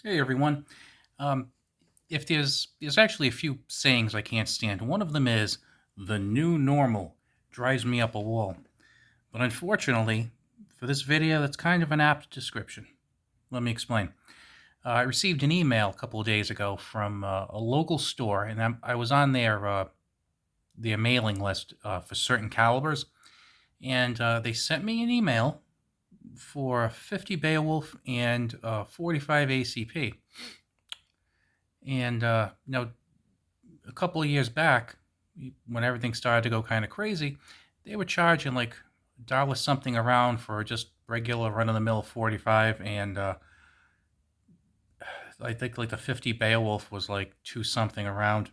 Hey everyone. Um, if there's actually a few sayings I can't stand. One of them is the new normal drives me up a wall. But unfortunately, for this video, that's kind of an apt description. Let me explain. I received an email a couple of days ago from a local store, and I was on their mailing list for certain calibers, and they sent me an email for 50 Beowulf and 45 ACP. And a couple of years back, when everything started to go kind of crazy, they were charging like dollar something around for just regular run of the mill 45, and I think like the 50 Beowulf was like two something around.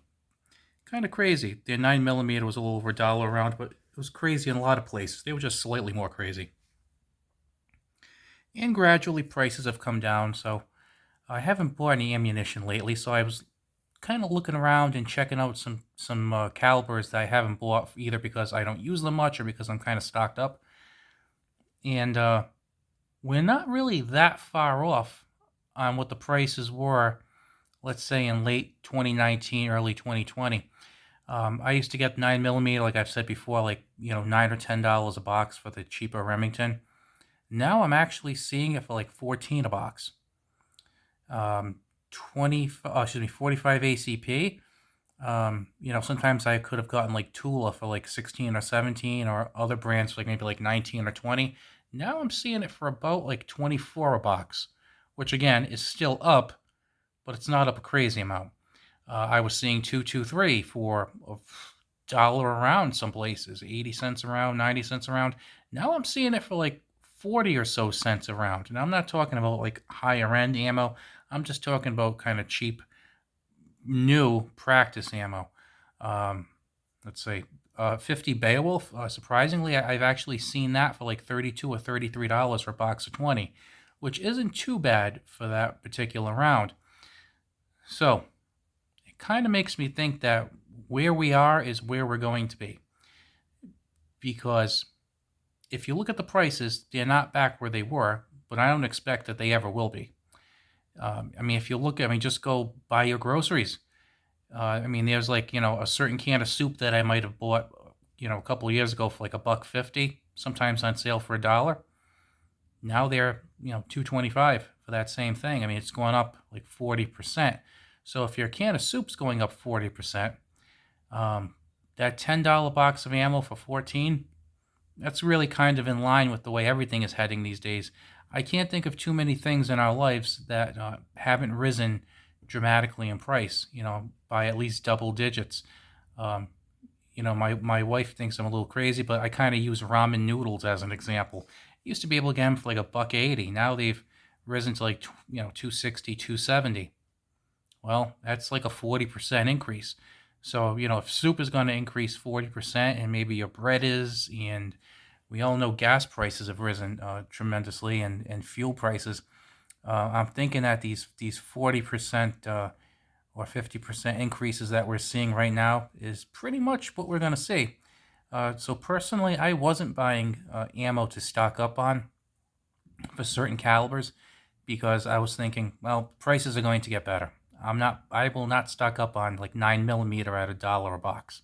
Kind of crazy. Their 9mm was a little over a dollar around, but it was crazy in a lot of places. They were just slightly more crazy. And gradually prices have come down, so I haven't bought any ammunition lately, so I was kind of looking around and checking out some calibers that I haven't bought either because I don't use them much or because I'm kind of stocked up. And we're not really that far off on what the prices were, let's say in late 2019, early 2020. I used to get 9mm, like I've said before, like $9 or $10 a box for the cheaper Remington. Now I'm actually seeing it for like 14 a box. 45 ACP. Sometimes I could have gotten like Tula for like 16 or 17, or other brands like maybe like 19 or 20. Now I'm seeing it for about like 24 a box, which again is still up, but it's not up a crazy amount. I was seeing 223 for a dollar around some places, 80 cents around, 90 cents around. Now I'm seeing it for like 40 or so cents around. And I'm not talking about like higher end ammo. I'm just talking about kind of cheap, new practice ammo. Um, let's say 50 Beowulf. Surprisingly, I've actually seen that for like 32 or $33 for a box of 20, which isn't too bad for that particular round. So it kind of makes me think that where we are is where we're going to be. Because if you look at the prices, they're not back where they were, but I don't expect that they ever will be. If you look just go buy your groceries. There's like, a certain can of soup that I might have bought, a couple of years ago for like $1.50, sometimes on sale for a dollar. Now they're, $2.25 for that same thing. It's going up like 40%. So if your can of soup's going up 40%, that $10 box of ammo for 14, that's really kind of in line with the way everything is heading these days. I can't think of too many things in our lives that haven't risen dramatically in price, by at least double digits. Um, my wife thinks I'm a little crazy, but I kind of use ramen noodles as an example. Used to be able to get them for like $1.80. Now they've risen to like 260, 270. Well, that's like a 40% increase. So, if soup is going to increase 40% and maybe your bread is, and we all know gas prices have risen tremendously, and fuel prices, I'm thinking that these 40% or 50% increases that we're seeing right now is pretty much what we're going to see. So personally, I wasn't buying ammo to stock up on for certain calibers because I was thinking, well, prices are going to get better. I will not stock up on like 9mm at a dollar a box.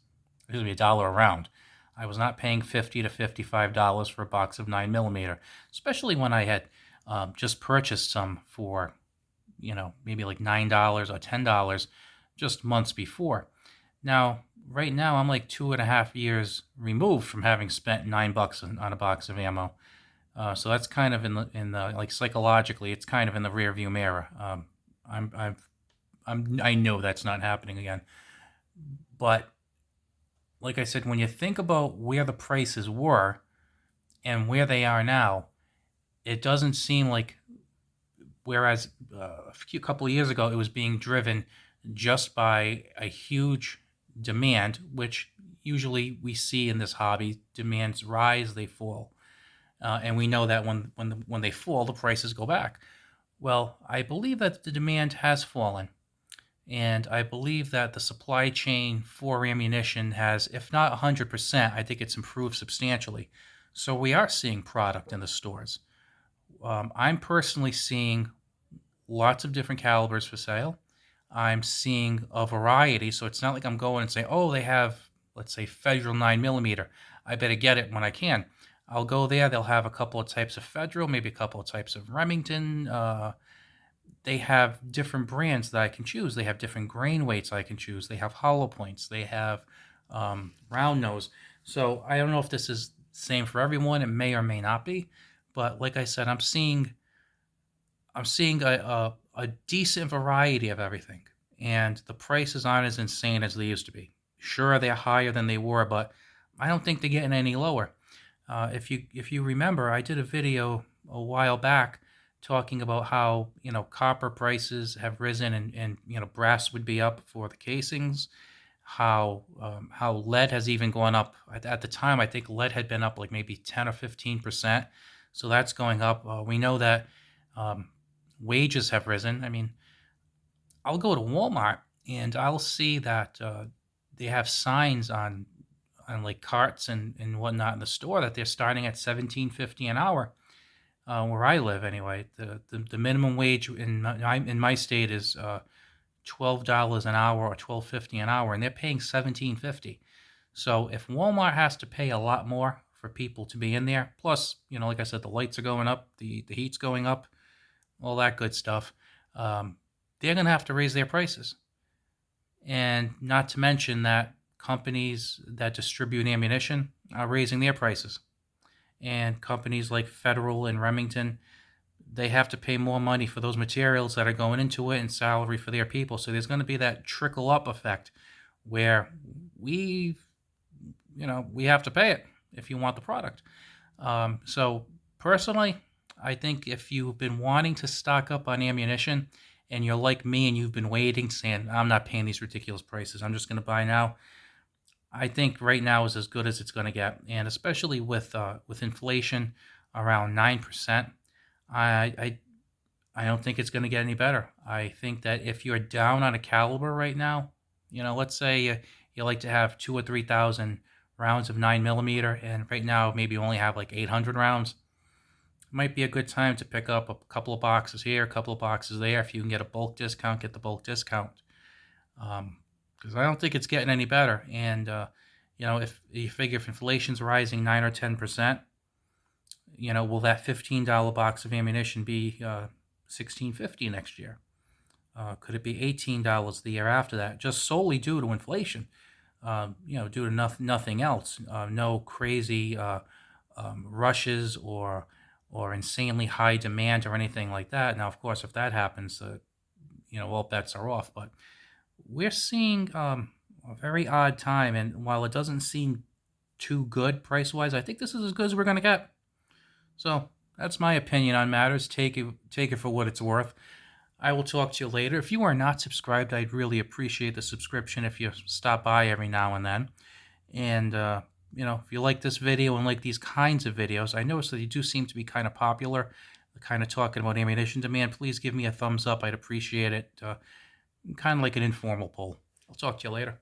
It should be a dollar a round. I was not paying $50 to $55 for a box of 9mm, especially when I had just purchased some for, maybe like $9 or $10 just months before. Now, right now, I'm like 2.5 years removed from having spent $9 on a box of ammo. So that's kind of in the like psychologically, it's kind of in the rear view mirror. I know that's not happening again. But like I said, when you think about where the prices were and where they are now, it doesn't seem like, whereas a couple of years ago it was being driven just by a huge demand, which usually we see in this hobby. Demands rise, they fall. And we know that when they fall, the prices go back. Well, I believe that the demand has fallen, and I believe that the supply chain for ammunition has, if not 100%, I think it's improved substantially. So we are seeing product in the stores. I'm personally seeing lots of different calibers for sale. I'm seeing a variety, so it's not like I'm going and saying, "Oh, they have, let's say, Federal 9 millimeter. I better get it when I can." I'll go there. They'll have a couple of types of Federal, maybe a couple of types of Remington. They have different brands that I can choose. They have different grain weights I can choose. They have hollow points. They have round nose. So I don't know if this is the same for everyone. It may or may not be, but like I said, I'm seeing a decent variety of everything, and the prices aren't as insane as they used to be. Sure, they're higher than they were, but I don't think they're getting any lower. If you remember, I did a video a while back talking about how copper prices have risen, and brass would be up for the casings. How lead has even gone up. At the time, I think lead had been up like maybe 10 or 15%. So that's going up. We know that um, wages have risen. I mean, I'll go to Walmart and I'll see that they have signs on like carts and whatnot in the store that they're starting at 17.50 an hour. Where I live, anyway, the minimum wage in my state is $12 an hour or 12.50 an hour, and they're paying 17.50. So if Walmart has to pay a lot more for people to be in there, plus like I said, the lights are going up, the heat's going up, all that good stuff, um, they're going to have to raise their prices. And not to mention that companies that distribute ammunition are raising their prices. And companies like Federal and Remington, they have to pay more money for those materials that are going into it and salary for their people. So there's going to be that trickle up effect where we have to pay it if you want the product. So personally, I think if you've been wanting to stock up on ammunition and you're like me and you've been waiting, saying, "I'm not paying these ridiculous prices, I'm just going to buy now," I think right now is as good as it's going to get, and especially with inflation around 9%, I I I don't think it's going to get any better. I think that if you're down on a caliber right now, let's say you like to have 2 or 3 thousand rounds of 9 millimeter, and right now maybe you only have like 800 rounds. It might be a good time to pick up a couple of boxes here, a couple of boxes there. If you can get a bulk discount, get the bulk discount. Because I don't think it's getting any better. And if you figure if inflation's rising 9 or 10%, will that $15 box of ammunition be 16.50 next year? Could it be $18 the year after that, just solely due to inflation? Due to nothing else. No crazy rushes or insanely high demand or anything like that. Now, of course, if that happens, all bets are off. But we're seeing a very odd time, and while it doesn't seem too good price wise, I think this is as good as we're going to get. So that's my opinion on matters. Take it for what it's worth. I will talk to you later. If you are not subscribed, I'd really appreciate the subscription if you stop by every now and then. And if you like this video and like these kinds of videos, I noticed that you do seem to be kind of popular, kind of talking about ammunition demand. Please give me a thumbs up. I'd appreciate it. Kind of like an informal poll. I'll talk to you later.